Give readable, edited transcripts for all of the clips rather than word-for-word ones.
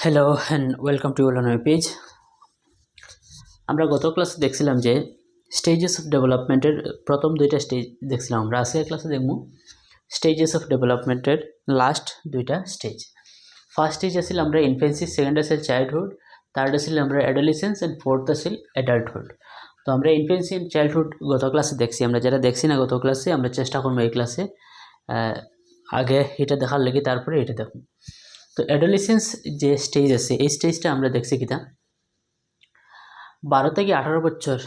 Hello and welcome to your my page. আমরা গত ক্লাসে দেখছিলাম যে স্টেজেস অফ ডেভেলপমেন্টের প্রথম দুইটা স্টেজ দেখছিলাম। আমরা আজকের ক্লাসে দেখব স্টেজেস অফ ডেভেলপমেন্টের লাস্ট দুইটা স্টেজ। ফার্স্ট স্টেজ আছিল আমরা ইনফেন্সি, সেকেন্ড আছিল চাইল্ডহুড, থার্ড আছিল আমরা অ্যাডোলেসেন্স অ্যান্ড ফোর্থ আছিল অ্যাডাল্টহুড। তো আমরা ইনফেন্সি অ্যান্ড চাইল্ডহুড গত ক্লাসে দেখছি। আমরা যারা দেখছি না গত ক্লাসে, আমরা চেষ্টা করবো এই ক্লাসে আগে এটা দেখার লেগে তারপরে এটা দেখুন। তো অ্যাডোলেসেন্স যে স্টেজ আছে এই স্টেজটা আমরা দেখছি কিনা 12 থেকে 18 বছর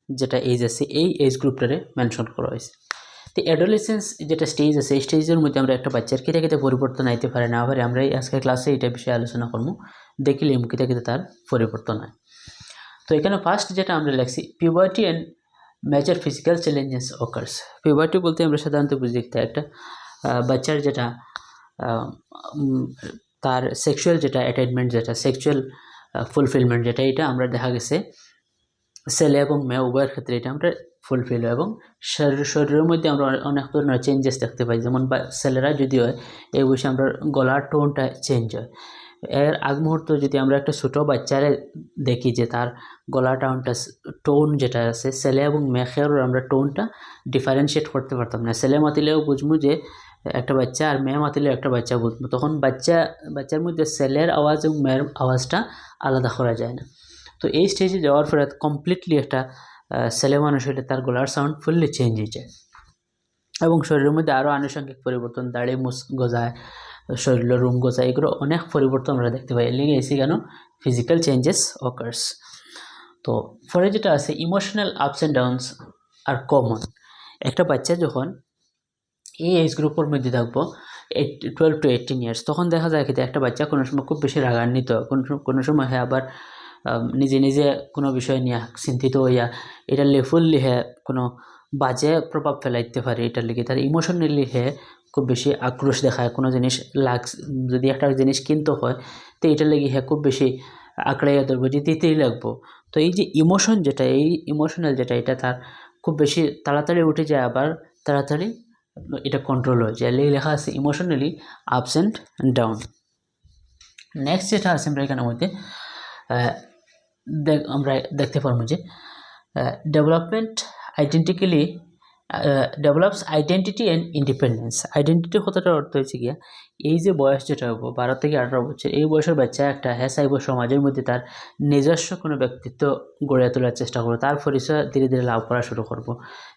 যেটা এজ আছে এই এজ গ্রুপটারে মেনশন করা হয়েছে। তো অ্যাডোলেসেন্স যেটা স্টেজ আছে এই স্টেজের মধ্যে আমরা একটা বাচ্চার কিতা কিতা পরিবর্তন আইতে পারে না পারে আমরা আজকের ক্লাসে এটা বিষয়ে আলোচনা করবো, দেখিলে কিতা কিতা তার পরিবর্তন হয়। তো এখানে ফার্স্ট যেটা আমরা লিখছি puberty and major physical challenges occurs. Puberty বলতে আমরা সাধারণত বুঝি একটা বাচ্চার যেটা তার সেক্সুয়াল যেটা অ্যাটাচমেন্ট যেটা সেক্সুয়াল ফুলফিলমেন্ট যেটা এটা আমরা দেখা গেছে ছেলে এবং মেয়ে উভয়ের ক্ষেত্রে এটা আমরা ফুলফিল হয়, এবং শরীরের মধ্যে আমরা অনেক ধরনের চেঞ্জেস দেখতে পাই। যেমন ছেলেরা যদি হয় এই বয়সে আমরা গলার টোনটা চেঞ্জ হয়। এর আগ মুহূর্তে যদি আমরা একটা ছোটো বাচ্চারে দেখি যে তার গলা টোন যেটা আছে ছেলে এবং মেয়ের আমরা টোনটা ডিফারেন্সিয়েট করতে পারতাম না। ছেলে মাতিলেও বুঝবো যে একটা বাচ্চা, আর মেয়ে মাতিলেও একটা বাচ্চা বুঝবো। তখন বাচ্চার মধ্যে ছেলের আওয়াজ এবং মেয়ের আওয়াজটা আলাদা করা যায় না। তো এই স্টেজে যাওয়ার পরে কমপ্লিটলি একটা ছেলে মানুষ হলে তার গলার সাউন্ড ফুললি চেঞ্জ হয়ে যায়, এবং শরীরের মধ্যে আরও আনুষঙ্গিক পরিবর্তন, দাড়ি গজায়, শরীরের রুম গজায়, এগুলো অনেক পরিবর্তন আমরা দেখতে পাই। এর লিগে এসে কেন ফিজিক্যাল চেঞ্জেস অকার্স। তো পরে যেটা আছে emotional ups and downs R common. একটা বাচ্চা যখন এই এজ গ্রুপের মধ্যে থাকবো 12 to 18 ইয়ার্স, তখন দেখা যায় কিন্তু একটা বাচ্চা কোনো সময় খুব বেশি রাগান্বিত, কোনো সময় হ্যাঁ আবার নিজে নিজে কোনো বিষয় নিয়ে চিন্তিত হইয়া এটার ফুললি হ্যাঁ কোনো বাজে প্রভাব ফেলাইতে পারে। এটার লিগে তার ইমোশনালি হ্যাঁ খুব বেশি আক্রোশ দেখায়। কোনো জিনিস যদি একটা জিনিস কিনতে হয় তো এটার লেগে হ্যাঁ খুব বেশি আঁকড়াইয়া ধরবো যে দিতেই লাগবো। তো এই যে ইমোশন যেটা, এই ইমোশনাল যেটা, এটা তার খুব বেশি তাড়াতাড়ি উঠে যায়, আবার তাড়াতাড়ি এটা কন্ট্রোল হয়। যে লেখা আছে emotionally ups and down. Next যেটা আছে আমরা এখানের মধ্যে আমরা দেখতে পারবো যে development identically develops identity and independence. Identity কথাটার অর্থ হচ্ছে গিয়া এই যে বয়স যেটা হবো 12 থেকে 18 বছর, এই বয়সের বাচ্চা একটা হ্যাঁ চাইব সমাজের মধ্যে তার নিজস্ব কোনো ব্যক্তিত্ব গড়ে তোলার চেষ্টা করবো, তার পরিচয় ধীরে ধীরে লাভ করা শুরু করবো।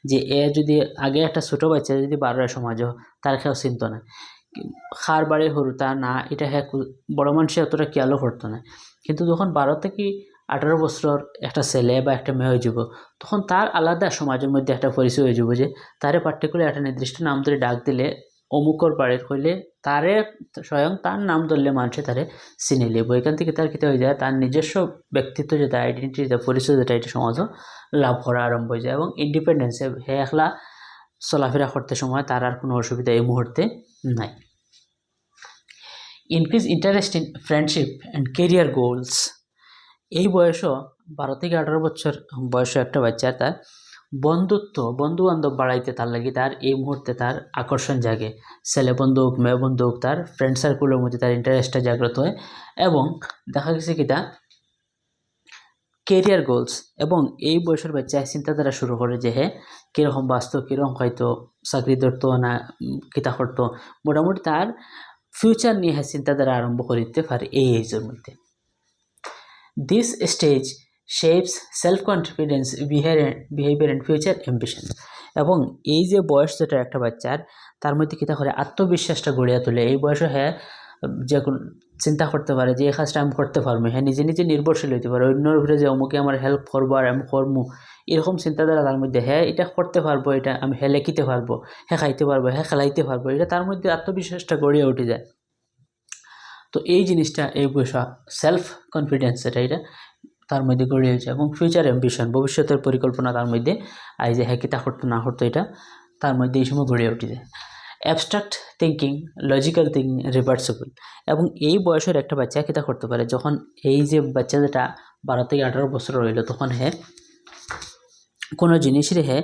যে যদি আগে একটা ছোটো বাচ্চা যদি 12 সমাজও তার কেউ চিন্ত না, খার বাড়ি হরু তা না, এটা হ্যাঁ বড় মানুষে অতটা খেয়ালও করতো না। কিন্তু যখন 12 থেকে 18 বছর একটা ছেলে বা একটা মেয়ে হয়ে যাব, তখন তার আলাদা সমাজের মধ্যে একটা পরিচয় হয়ে যাব যে তারে পার্টিকুলার একটা নির্দিষ্ট নাম ধরে ডাক দিলে অমুকর বাড়ির হইলে তারে স্বয়ং তার নাম ধরলে মানুষে তারে চিনে নেব। এখান থেকে তার কীতে হয়ে যায় তার নিজস্ব ব্যক্তিত্ব যেটা, আইডেন্টিটি যেটা, পরিচয় যেটা, এটা সমাজও লাভ করা আরম্ভ হয়ে যায়। এবং ইন্ডিপেন্ডেন্সে হে একলা চলাফেরা করতে সময় তার আর কোনো অসুবিধা এই মুহূর্তে নাই। Increase interest in friendship and career goals. এই বয়সও 12 থেকে 18 বছর বয়সে একটা বাচ্চা তার বন্ধু বান্ধব বাড়াইতে তার লাগে তার এই মুহূর্তে তার আকর্ষণ জাগে। ছেলে বন্ধু হোক মেয়ে বন্ধু হোক, তার ফ্রেন্ড সার্কুলের মধ্যে তার ইন্টারেস্টটা জাগ্রত হয়, এবং দেখা গেছে কি তা কেরিয়ার গোলস। এবং এই বয়সের বাচ্চা চিন্তাধারা শুরু করে যে হ্যাঁ কীরকম বাঁচত, কীরকম হয়তো চাকরি ধরতো না কিতা করতো, মোটামুটি তার ফিউচার নিয়ে চিন্তাধারা আরম্ভ করে দিতে পারে এই এজের মধ্যে। This stage shapes self confidence, behaviour and future ambition. এবং এই যে বয়স যেটা একটা বাচ্চার, তার মধ্যে কী করে আত্মবিশ্বাসটা গড়িয়া তোলে। এই বয়সে হ্যাঁ যে কোনো চিন্তা করতে পারে যে এই কাজটা আমি করতে পারবো, হ্যাঁ নিজে নিজে নির্ভরশীল হইতে পারে, অন্যর উপরে যে অমুকে আমার হেল্প করবো আর আমি করবো, এরকম চিন্তাধারা তার মধ্যে, হ্যাঁ এটা করতে পারবো, এটা আমি হ্যাঁ লেখিতে পারবো, হ্যাঁ খাইতে পারবো, হ্যাঁ খেলাইতে পারবো, এটা তার মধ্যে আত্মবিশ্বাসটা গড়িয়ে উঠে যায়। তো এই জিনিসটা এই বয়সা সেলফ কনফিডেন্স এটা তার মধ্যে গড়ে উঠেছে। এবং ফিউচার অ্যাম্বিশন, ভবিষ্যতের পরিকল্পনা তার মধ্যে এই যে হ্যাঁ কিতা করতো না করতো, এটা তার মধ্যে এই সময় গড়ে উঠেছে। Abstract thinking, logical thinking, reversible. এবং এই বয়সের একটা বাচ্চা কিতা করতে পারে, যখন এই যে বাচ্চা যেটা 12 থেকে 18 বছর রইল, তখন হ্যাঁ কোনো জিনিসের হ্যাঁ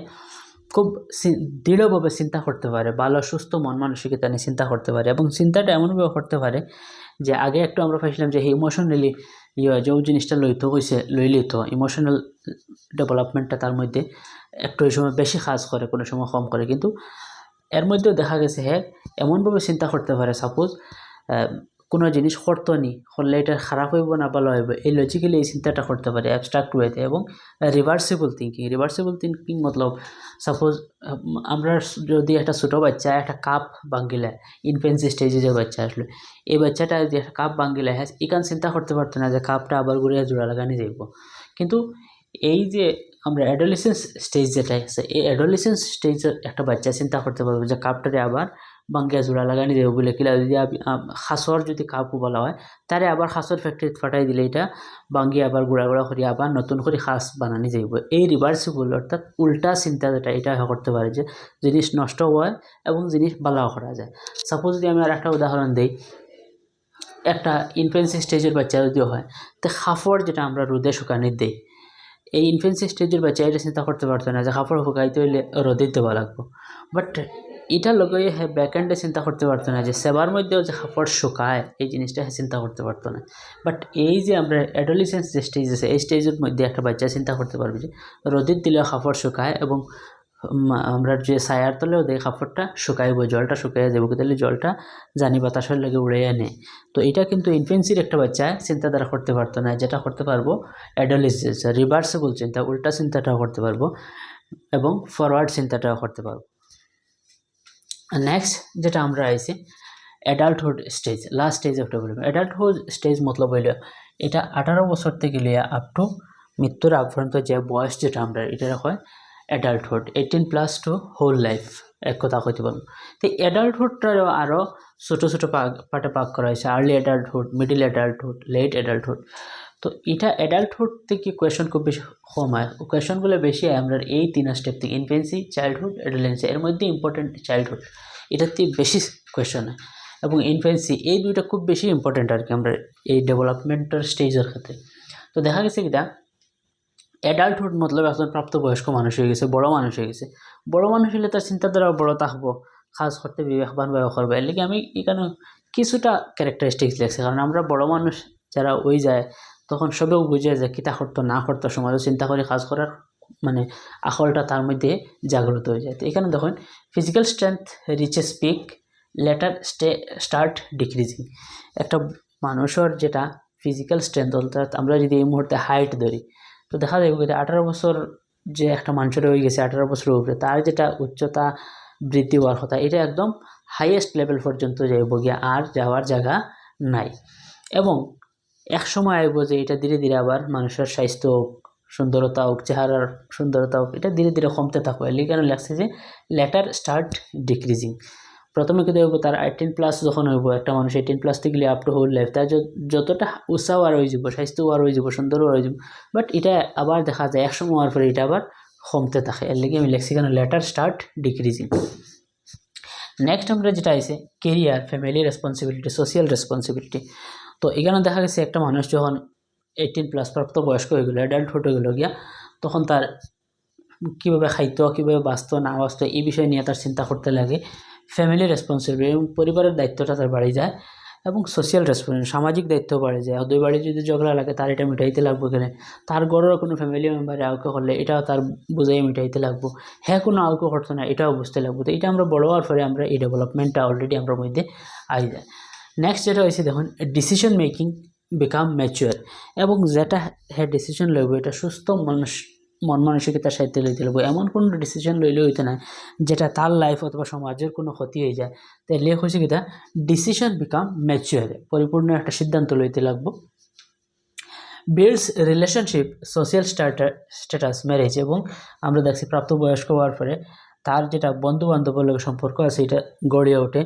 খুব দৃঢ়ভাবে চিন্তা করতে পারে, ভালো সুস্থ মন মানসিকতা নিয়ে চিন্তা করতে পারে, এবং চিন্তাটা এমনভাবে করতে পারে যে আগে একটু আমরা পাইছিলাম যে ইমোশনালি যে জিনিসটা লই লইত ইমোশনাল ডেভেলপমেন্টটা তার মধ্যে একটু এই সময় বেশি কাজ করে, কোনো সময় কম করে, কিন্তু এর মধ্যেও দেখা গেছে হ্যাঁ এমনভাবে চিন্তা করতে পারে, সাপোজ কোনো জিনিস করতো নি করলে এটা খারাপ হইব না ভালো হইব, এই লজিক্যালি এই চিন্তাটা করতে পারে অ্যাবস্ট্রাক্ট ওয়েতে। এবং রিভার্সিবল থিঙ্কিং মতলব সাপোজ আমরা যদি একটা ছোটো বাচ্চা একটা কাপ ভাঙ্গিলে, ইনফেন্সি স্টেজে যে বাচ্চা আসলে, এই বাচ্চাটা যে একটা কাপ ভাঙ্গিলে হ্যাঁ এখান চিন্তা করতে পারতো না যে কাপটা আবার ঘুরিয়ে জোড়া লাগানি যাইব। কিন্তু এই যে আমরা অ্যাডোলেসেন্স স্টেজ যেটা আছে, এই অ্যাডোলেসেন্স স্টেজের একটা বাচ্চা চিন্তা করতে পারবে যে কাপটারে আবার ভাঙ্গিয়া জোড়া লাগানি দেব বলে, কিলা যদি খাসর যদি কাপও বলা হয় তারে আবার খাসর ফ্যাক্টরি ফাটাই দিলে এটা ভাঙ্গিয়ে আবার গুঁড়া গুঁড়া করে আবার নতুন করে খাস বানানি যাইব। এই রিভার্সিবল অর্থাৎ উল্টা চিন্তা যেটা, এটা করতে পারে যে জিনিস নষ্ট হয় এবং জিনিস ভালো করা যায়। সাপোজ যদি আমি আর একটা উদাহরণ দিই, একটা ইনফেন্সি স্টেজের বাচ্চা যদি হয়, তো খাফড় যেটা আমরা রোদে শুকানি দিই, এই ইনফেন্সি স্টেজের বাচ্চা এটা চিন্তা করতে পারতো না যে কাপড় শুকাইতে হইলে রোদে দেওয়া লাগবো। বাট এটা লগে হ্যাঁ ব্যাকএন্ডে চিন্তা করতে পারতো না যে সেবার মধ্যেও যে কাপড় শুকায়, এই জিনিসটা চিন্তা করতে পারতো না। বাট এই যে আমরা অ্যাডোলেসেন্স যে স্টেজ আছে, এই স্টেজের মধ্যে একটা বাচ্চা চিন্তা করতে পারবে যে রোদের দিলেও কাপড় শুকায়, এবং আমরা যে ছায়ার তলেও দেয় কাপড়টা শুকাইব, জলটা শুকাইয়া যাবো, তাহলে জলটা জানি বাতাসের লাগে উড়াইয়া নেয়। তো এটা কিন্তু ইনফেন্সির একটা বাচ্চা চিন্তাধারা করতে পারতো না, যেটা করতে পারবো অ্যাডোলেসেন্স রিভার্সিবল চিন্তা, উল্টা চিন্তাটাও করতে পারবো এবং ফরওয়ার্ড চিন্তাটাও করতে পারবো। নেক্সট যেটা আমরা আইছি adulthood stage, last stage of development. Adulthood stage মতলব হইল এটা 18 বছর থেকে লিয়ে আপ টু মৃত্যুর আগ পর্যন্ত যে বয়স যেটা আমরা এটা হয় অ্যাডাল্টহুড, 18+ টু হোল লাইফ এক কথা কইতে পারবো। তো অ্যাডাল্টহুডটারও আরও ছোটো ছোটো পার্টে ভাগ করা হয়েছে, early adulthood, middle adulthood, late adulthood. তো এটা অ্যাডাল্টহুড থেকে কোয়েশন খুব বেশি কম হয়, কোয়েশনগুলো বেশি হয় আমরা এই 3 স্টেপ থেকে, ইনফেন্সি, চাইল্ডহুড, অ্যাডোলেন্সি। এর মধ্যে ইম্পর্টেন্ট চাইল্ডহুড, এটাতে বেশি কোয়েশন হয়, এবং ইনফেন্সি, এই দুইটা খুব বেশি ইম্পর্টেন্ট আর কি আমরা এই ডেভেলপমেন্টের স্টেজের ক্ষেত্রে। তো দেখা গেছে কিনা অ্যাডাল্টহুড মতলব একজন প্রাপ্তবয়স্ক মানুষ হয়ে গেছে, বড় মানুষ হয়ে গেছে। বড় মানুষ হলে তার চিন্তাধারা বড় থাকবো, কাজ করতে বিবেকবানভাবে করবো। এর লিগে আমি এখানে কিছুটা ক্যারেক্টারিস্টিক্স লেগছে, কারণ আমরা বড় মানুষ যারা ওই যায় তখন সবেও বুঝে যে কিতা করতো না করতো সমাজও চিন্তা করে কাজ করার মানে আখলটা তার মধ্যে জাগ্রত হয়ে যায়। তো এখানে দেখুন physical strength reaches peak, later start decreasing. একটা মানুষের যেটা ফিজিক্যাল স্ট্রেংথ, অর্থাৎ আমরা যদি এই মুহূর্তে হাইট ধরি, তো দেখা যাবে যে 18 বছর যে একটা মানুষের হয়ে গেছে, 18 বছরের উপরে, তার যেটা উচ্চতা বৃদ্ধি হওয়ার কথা এটা একদম হাইয়েস্ট লেভেল পর্যন্ত যাইব গিয়া, আর যাওয়ার জায়গা নাই। এবং এক সময় আইব যে এটা ধীরে ধীরে আবার মানুষের স্বাস্থ্য হোক, সুন্দরতা হোক, চেহারার সুন্দরতা হোক, এটা ধীরে ধীরে কমতে থাকবে। এর কারণে লাগছে যে লেটার স্টার্ট ডিক্রিজিং। প্রথমে কিন্তু হইব তার 18+ যখন হইব, একটা মানুষ 18+ থেকে আপ টু হোল লাইফ, তার যতটা উৎসাহ আর হয়ে যাব, স্বাস্থ্য আর হয়ে যাব, সুন্দর হয়ে যাব। বাট এটা আবার দেখা যায় একসময় হওয়ার পরে এটা আবার কমতে থাকে। এর লিগে আমি লেখছি কেন লেটার স্টার্ট ডিক্রিজিং। নেক্সট আমরা যেটা আছে career, family responsibility, social responsibility. তো এখানে দেখা গেছে একটা মানুষ যখন 18+ প্রাপ্তবয়স্ক হয়ে গেলো, অ্যাডাল্টহুড হয়ে গেলো গিয়া, তখন তার কীভাবে খাইতো, কীভাবে বাঁচতো না বাঁচতো, এই বিষয় নিয়ে তার চিন্তা করতে লাগে। ফ্যামিলি রেসপন্সিবিলিটি এবং পরিবারের দায়িত্বটা তার বাড়ি যায়, এবং সোশিয়াল রেসপন্সিবিলিটি সামাজিক দায়িত্ব বাড়ে যায়। দুই বাড়ি যদি ঝগড়া লাগে তার এটা মিটাইতে লাগবো, এখানে তার ঘরের কোনো ফ্যামিলি মেম্বারে আউকে করলে এটাও তার বুঝাই মিটাইতে লাগবো, হ্যাঁ কোনো আউকে করতো না এটাও বুঝতে লাগবো। তো এটা আমরা বড় হওয়ার পরে আমরা এই ডেভেলপমেন্টটা অলরেডি আমরা মধ্যে আই যায়। নেক্সট যেটা হয়েছে দেখুন ডিসিশন মেকিং বিকাম ম্যাচুয়ার, এবং যেটা হ্যাঁ ডিসিশন লইব এটা সুস্থ মন মানসিকতার সাথে লইতে লাগবো। এমন কোনো ডিসিশন লইলে হইতে না যেটা তার লাইফ অথবা সমাজের কোনো ক্ষতি হয়ে যায়। তাই লেখ হয়েছে কিনা ডিসিশন বিকাম ম্যাচুয়ার, পরিপূর্ণ একটা সিদ্ধান্ত লইতে লাগবো। Builds relationship, social status, marriage, এবং আমরা দেখছি প্রাপ্তবয়স্ক হওয়ার পরে তার যেটা বন্ধু বান্ধবের লোক সম্পর্ক আছে এটা গড়ে ওঠে।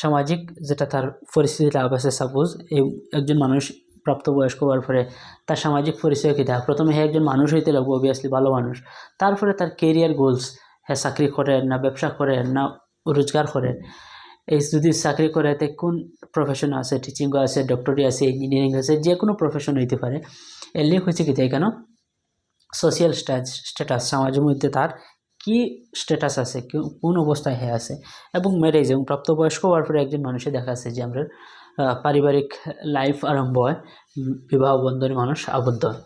সামাজিক যেটা তার পরিস্থিতি লাভ আছে, সাপোজ একজন মানুষ প্রাপ্তবয়স্ক হওয়ার পরে তার সামাজিক পরিচয় কী থাকে, প্রথমে হ্যাঁ একজন মানুষ হইতে লাগবে, অবভিয়াসলি ভালো মানুষ। তারপরে তার কেরিয়ার গোলস, হ্যাঁ চাকরি করেন না ব্যবসা করেন না রোজগার করেন, এই যদি চাকরি করে তে কোন প্রফেশন আছে, টিচিংও আছে, ডক্টরি আছে, ইঞ্জিনিয়ারিং আছে, যে কোনো প্রফেশন হইতে পারে। এর লিখ হয়েছে কি তাই কেন সোশিয়াল স্ট্যাটাস, সমাজের মধ্যে তার কি স্ট্যাটাস আছে, কোন অবস্থায় হয়ে আছে, এবং ম্যারেজ এবং প্রাপ্তবয়স্ক হওয়ার পরে একজন মানুষের দেখা আছে যে আমরা পারিবারিক লাইফ আরম্ভ হয়, বিবাহ বন্ধনে মানুষ আবদ্ধ হয়।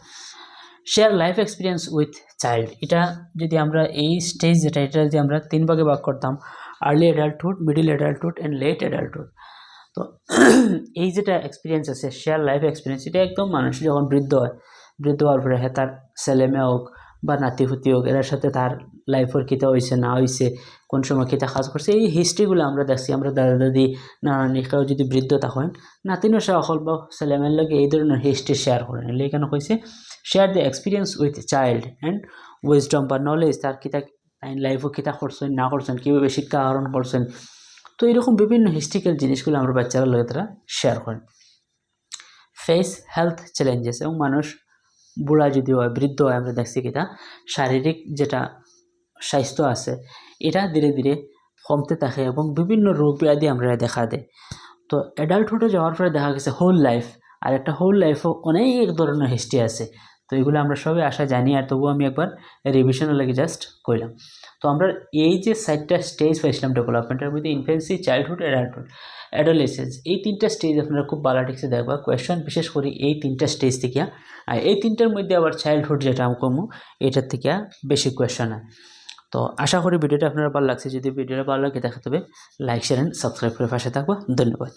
Share life experience with child, এটা যদি আমরা এই স্টেজ যেটা এটা যদি আমরা 3 ভাগে ভাগ করতাম, early adulthood, middle adulthood and let adulthood. তো এই যেটা এক্সপিরিয়েন্স আছে শেয়ার লাইফ এক্সপিরিয়েন্স, এটা একদম মানুষ যখন বৃদ্ধ হয়, বৃদ্ধ হওয়ার পরে হ্যাঁ তার ছেলেমেয়ে হোক বা নাতিপুতি হোক, এর সাথে তার লাইফের কীটা হয়েছে না হয়েছে, কোন সময় কীটা কাজ করছে, এই হিস্ট্রিগুলো আমরা দেখছি। আমরা দাদা দাদি নানানি কেউ যদি বৃদ্ধ থাকেন, নাতিনও সকল বা ছেলেমেয়ের লগে এই ধরনের হিস্ট্রি শেয়ার করেন। এলে এখানে কইছে share the experience with child and wisdom বা নলেজ, তার কীটা লাইফও কীটা করছেন না করছেন, কীভাবে শিক্ষা আহরণ করছেন। তো এরকম বিভিন্ন হিস্ট্রিক্যাল জিনিসগুলো আমরা বাচ্চারা লগে তারা শেয়ার করেন। ফেস হেলথ চ্যালেঞ্জেস, এবং মানুষ বুড়া যদি হয়, বৃদ্ধ হয়, আমরা দেখছি কিনা শারীরিক যেটা স্বাস্থ্য আছে এটা ধীরে ধীরে কমতে থাকে এবং বিভিন্ন রোগ ব্যাধি আমরা দেখা দেয়। তো অ্যাডাল্টহুডে যাওয়ার পরে দেখা গেছে হোল লাইফ, আর একটা হোল লাইফও অনেক ধরনের হিস্ট্রি আছে। তো এগুলো আমরা সবাই আশা জানি, আর তবুও আমি একবার রিভিশনের লাগে জাস্ট কইলাম। তো আমরা এই যে 4টা স্টেজ পাইছিলাম ডেভেলপমেন্টের মধ্যে, ইনফেন্সি, চাইল্ডহুড, অ্যাডাল্টহুড, অ্যাডোলেসেন্স, এই 3টা স্টেজ আপনারা খুব ভালো ঠিকসে দেখবা। কোয়েশ্চন বিশেষ করে এই 3টা স্টেজ থেকে, আর এই 3টার মধ্যে আবার চাইল্ডহুড যেটা আমি কমু এটার থেকে বেশি কোয়েশ্চন হয়। তো আশা করি ভিডিওটা আপনারা ভালো লাগছে। যদি ভিডিওটা ভালো লাগে দেখা তবে লাইক, শেয়ার অ্যান্ড সাবস্ক্রাইব করে পাশে থাকবো। ধন্যবাদ।